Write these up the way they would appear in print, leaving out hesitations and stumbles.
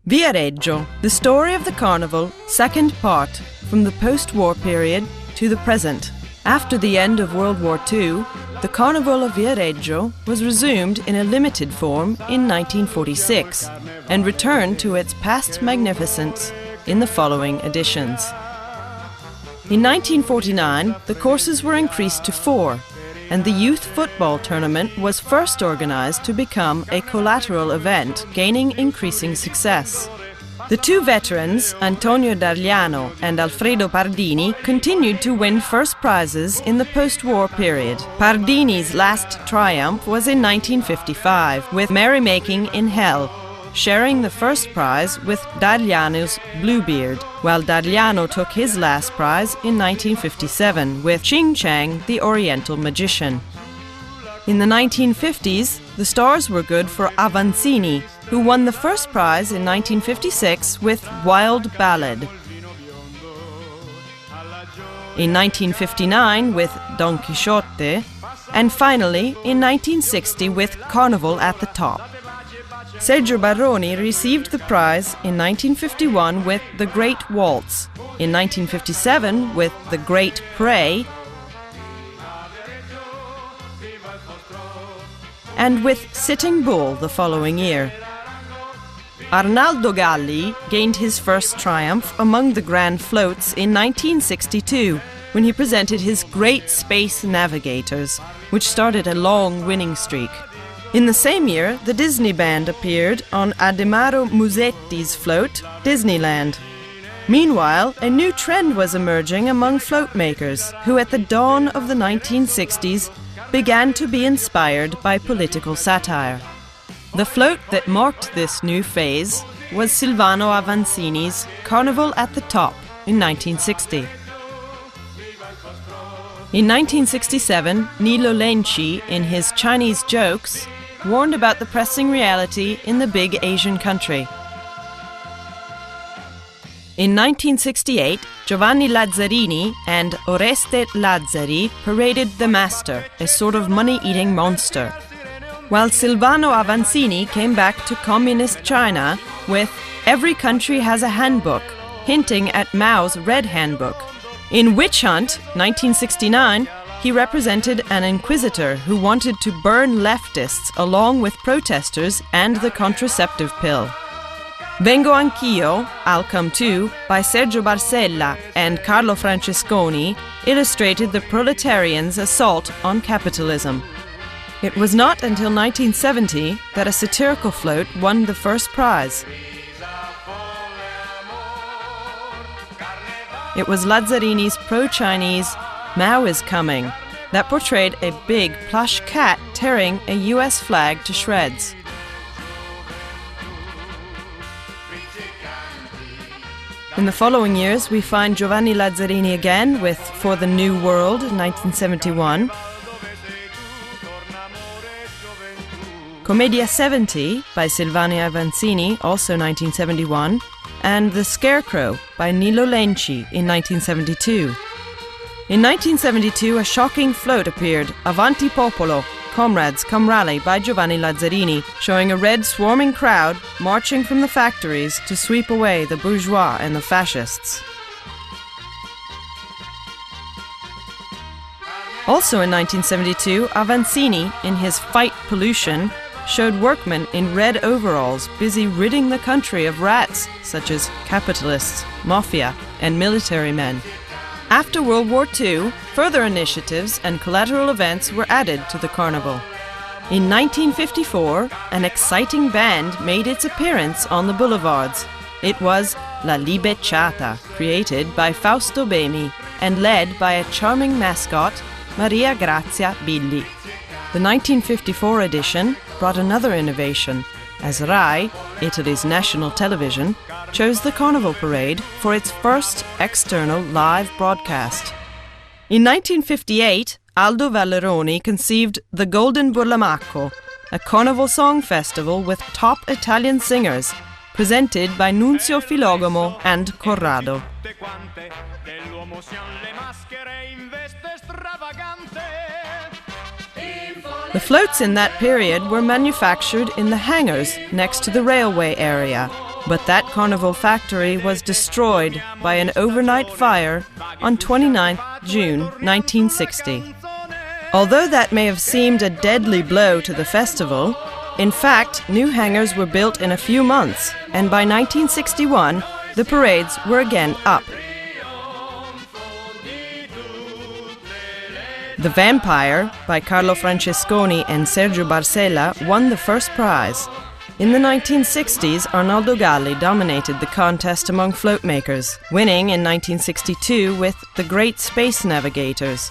Viareggio, the story of the Carnival, second part, from the post-war period to the present. After the end of World War II, the Carnival of Viareggio was resumed in a limited form in 1946 and returned to its past magnificence in the following editions. In 1949, the courses were increased to 4, and the youth football tournament was first organized to become a collateral event, gaining increasing success. The two veterans, Antonio D'Agliano and Alfredo Pardini, continued to win first prizes in the post-war period. Pardini's last triumph was in 1955 with Merrymaking in Hell, sharing the first prize with D'Agliano's Bluebeard, while D'Agliano took his last prize in 1957 with Ching Chang, the Oriental Magician. In the 1950s, the stars were good for Avanzini, who won the first prize in 1956 with Wild Ballad. In 1959 with Don Quixote, and finally in 1960 with Carnival at the Top. Sergio Barroni received the prize in 1951 with The Great Waltz, in 1957 with The Great Prey, and with Sitting Bull the following year. Arnaldo Galli gained his first triumph among the Grand Floats in 1962 when he presented his Great Space Navigators, which started a long winning streak. In the same year, the Disney Band appeared on Ademaro Musetti's float, Disneyland. Meanwhile, a new trend was emerging among float makers, who at the dawn of the 1960s began to be inspired by political satire. The float that marked this new phase was Silvano Avanzini's Carnival at the Top in 1960. In 1967, Nilo Lenci, in his Chinese Jokes, warned about the pressing reality in the big Asian country. In 1968, Giovanni Lazzarini and Oreste Lazzari paraded the Master, a sort of money-eating monster, while Silvano Avanzini came back to communist China with Every Country Has a Handbook, hinting at Mao's Red Handbook. In Witch Hunt, 1969, he represented an inquisitor who wanted to burn leftists along with protesters and the contraceptive pill. Vengo Anch'io, I'll Come Too, by Sergio Barcella and Carlo Francesconi, illustrated the proletarians' assault on capitalism. It was not until 1970 that a satirical float won the first prize. It was Lazzarini's pro-Chinese Mao is Coming that portrayed a big plush cat tearing a US flag to shreds. In the following years, we find Giovanni Lazzarini again with For the New World, 1971, Commedia 70 by Silvano Avanzini, also 1971, and The Scarecrow by Nilo Lenci in 1972. In 1972, a shocking float appeared, Avanti Popolo, Comrades Come Rally by Giovanni Lazzarini, showing a red swarming crowd marching from the factories to sweep away the bourgeois and the fascists. Also in 1972, Avanzini, in his Fight Pollution, showed workmen in red overalls busy ridding the country of rats such as capitalists, mafia, and military men. After World War II, further initiatives and collateral events were added to the Carnival. In 1954, an exciting band made its appearance on the boulevards. It was La Libecciata, created by Fausto Bemi and led by a charming mascot, Maria Grazia Billi. The 1954 edition brought another innovation, as Rai, Italy's national television, chose the Carnival Parade for its first external live broadcast. In 1958, Aldo Valleroni conceived the Golden Burlamacco, a carnival song festival with top Italian singers, presented by Nunzio Filogamo and Corrado. The floats in that period were manufactured in the hangars next to the railway area, But that carnival factory was destroyed by an overnight fire on 29 June 1960. Although that may have seemed a deadly blow to the festival, in fact, new hangars were built in a few months, and by 1961, the parades were again up. The Vampire, by Carlo Francesconi and Sergio Barcella, won the first prize. In the 1960s, Arnaldo Galli dominated the contest among float makers, winning in 1962 with The Great Space Navigators,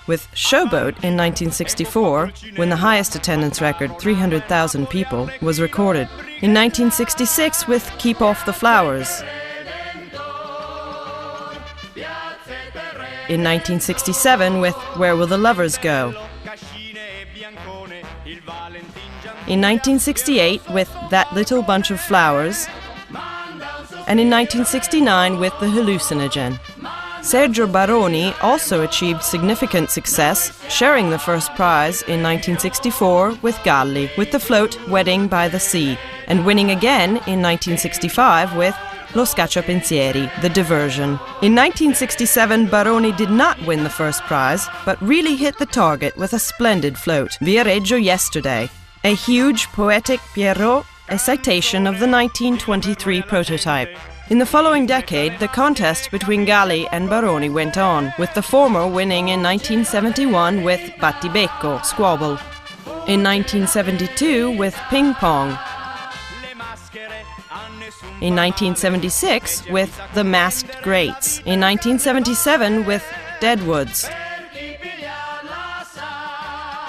with Showboat in 1964, when the highest attendance record, 300,000 people, was recorded. In 1966 with Keep Off the Flowers. In 1967 with Where Will the Lovers Go? In 1968 with That Little Bunch of Flowers, and in 1969 with The Hallucinogen. Sergio Baroni also achieved significant success, sharing the first prize in 1964 with Galli, with the float Wedding by the Sea, and winning again in 1965 with Lo Scacciapensieri, The Diversion. In 1967, Baroni did not win the first prize, but really hit the target with a splendid float, Viareggio Yesterday, a huge poetic Pierrot, a citation of the 1923 prototype. In the following decade, the contest between Galli and Baroni went on, with the former winning in 1971 with Battibecco, Squabble, in 1972 with Ping Pong, in 1976 with The Masked Greats, in 1977 with Deadwoods,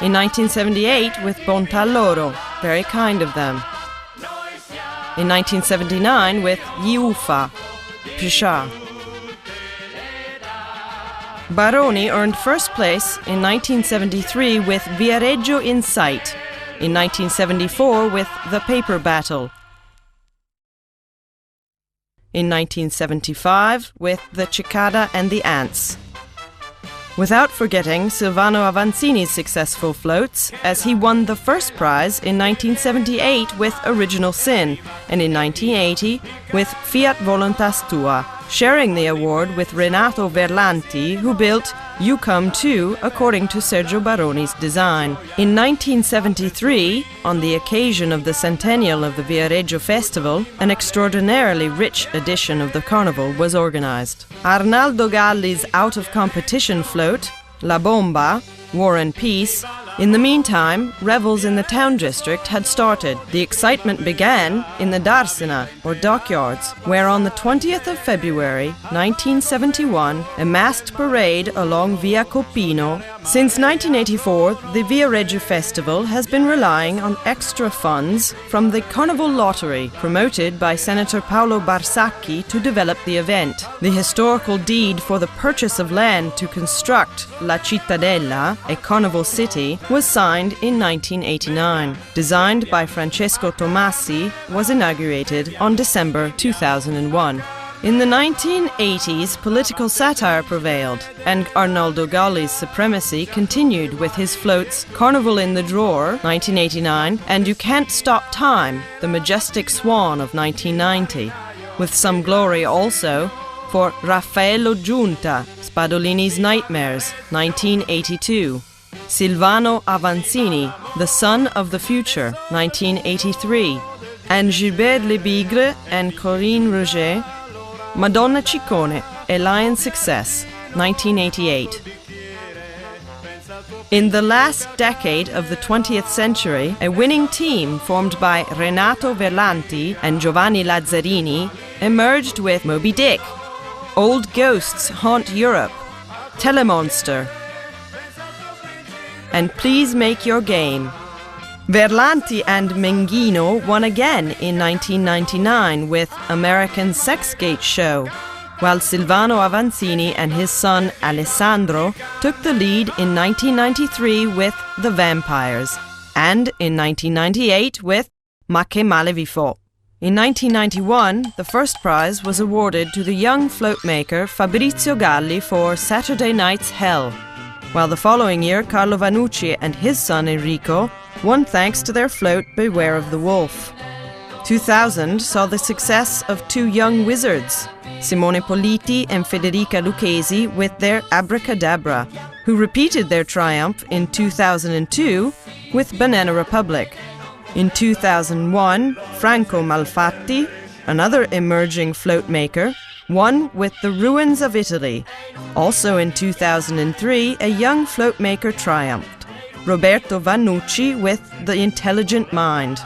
in 1978 with Bontà Loro, Very Kind of Them, in 1979 with Yiufa, Pisha. Baroni earned first place in 1973 with Viareggio in Sight, in 1974 with The Paper Battle, in 1975 with The Cicada and the Ants. Without forgetting Silvano Avanzini's successful floats, as he won the first prize in 1978 with Original Sin, and in 1980 with Fiat Voluntas Tua, sharing the award with Renato Verlanti, who built You Come Too according to Sergio Baroni's design. In 1973, on the occasion of the centennial of the Viareggio Festival, an extraordinarily rich edition of the carnival was organized. Arnaldo Galli's out-of-competition float, La Bomba, War and Peace. In the meantime, revels in the town district had started. The excitement began in the Darsena, or dockyards, where on the 20th of February, 1971, a masked parade along Via Copino. Since 1984, the Viareggio Festival has been relying on extra funds from the Carnival Lottery, promoted by Senator Paolo Barsacchi to develop the event. The historical deed for the purchase of land to construct La Cittadella, a carnival city, was signed in 1989. Designed by Francesco Tomassi, was inaugurated on December 2001. In the 1980s, political satire prevailed, and Arnaldo Galli's supremacy continued with his floats Carnival in the Drawer, 1989, and You Can't Stop Time, the majestic swan of 1990, with some glory also for Raffaello Giunta, Spadolini's Nightmares, 1982, Silvano Avanzini, The Son of the Future, 1983, and Gilbert Lebigre and Corinne Roget, Madonna Ciccone, A Lion's Success, 1988. In the last decade of the 20th century, a winning team formed by Renato Verlanti and Giovanni Lazzarini emerged with Moby Dick, Old Ghosts Haunt Europe, Telemonster, and Please Make Your Game. Verlanti and Menghino won again in 1999 with American Sex Gate Show, while Silvano Avanzini and his son Alessandro took the lead in 1993 with The Vampires, and in 1998 with Ma che male vi fo. In 1991, the first prize was awarded to the young float maker Fabrizio Galli for Saturday Night's Hell, while the following year Carlo Vanucci and his son Enrico won thanks to their float Beware of the Wolf. 2000 saw the success of two young wizards, Simone Politi and Federica Lucchesi, with their Abracadabra, who repeated their triumph in 2002 with Banana Republic. In 2001, Franco Malfatti, another emerging float maker, won with The Ruins of Italy. Also in 2003, a young float maker triumphed, Roberto Vannucci with The Intelligent Mind.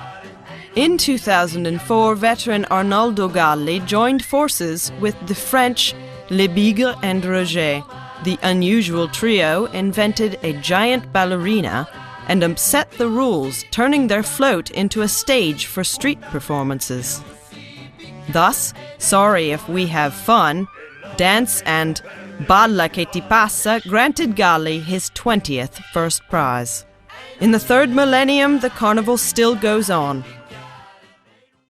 In 2004, veteran Arnaldo Galli joined forces with the French Les Bigres and Roger. The unusual trio invented a giant ballerina and upset the rules, turning their float into a stage for street performances. Thus, Sorry If We Have Fun, Dance and Balla Che Ti Passa granted Galli his 20th first prize. In the third millennium, the carnival still goes on.